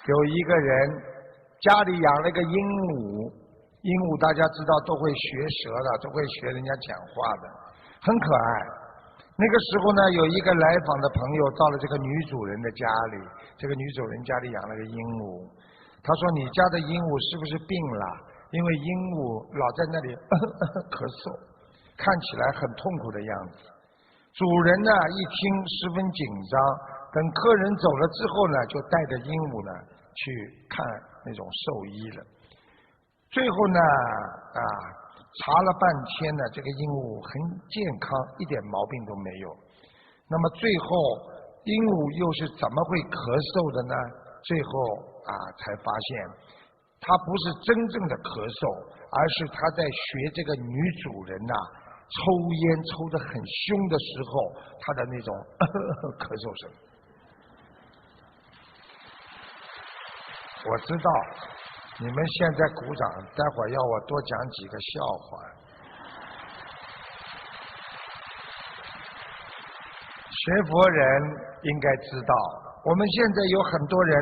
有一个人家里养了个鹦鹉，鹦鹉大家知道都会学舌的，都会学人家讲话的，很可爱。那个时候呢，有一个来访的朋友到了这个女主人的家里，这个女主人家里养了个鹦鹉，他说你家的鹦鹉是不是病了？因为鹦鹉老在那里咳嗽，看起来很痛苦的样子。主人呢一听十分紧张，等客人走了之后呢，就带着鹦鹉呢去看那种兽医了。最后呢查了半天呢，这个鹦鹉很健康，一点毛病都没有。那么最后鹦鹉又是怎么会咳嗽的呢？最后才发现它不是真正的咳嗽，而是它在学这个女主人抽烟抽得很凶的时候，它的那种咳嗽声。我知道你们现在鼓掌，待会儿要我多讲几个笑话。学佛人应该知道，我们现在有很多人，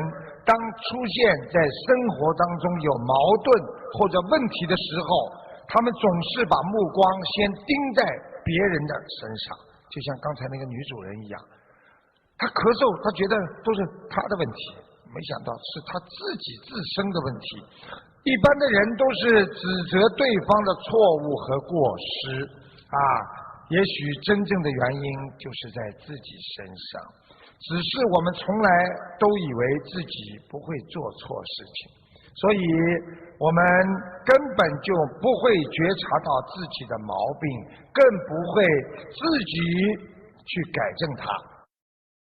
当出现在生活当中有矛盾或者问题的时候，他们总是把目光先盯在别人的身上，就像刚才那个女主人一样，她咳嗽，她觉得都是她的问题，没想到是她自己自身的问题。一般的人都是指责对方的错误和过失也许真正的原因就是在自己身上，只是我们从来都以为自己不会做错事情，所以我们根本就不会觉察到自己的毛病，更不会自己去改正它。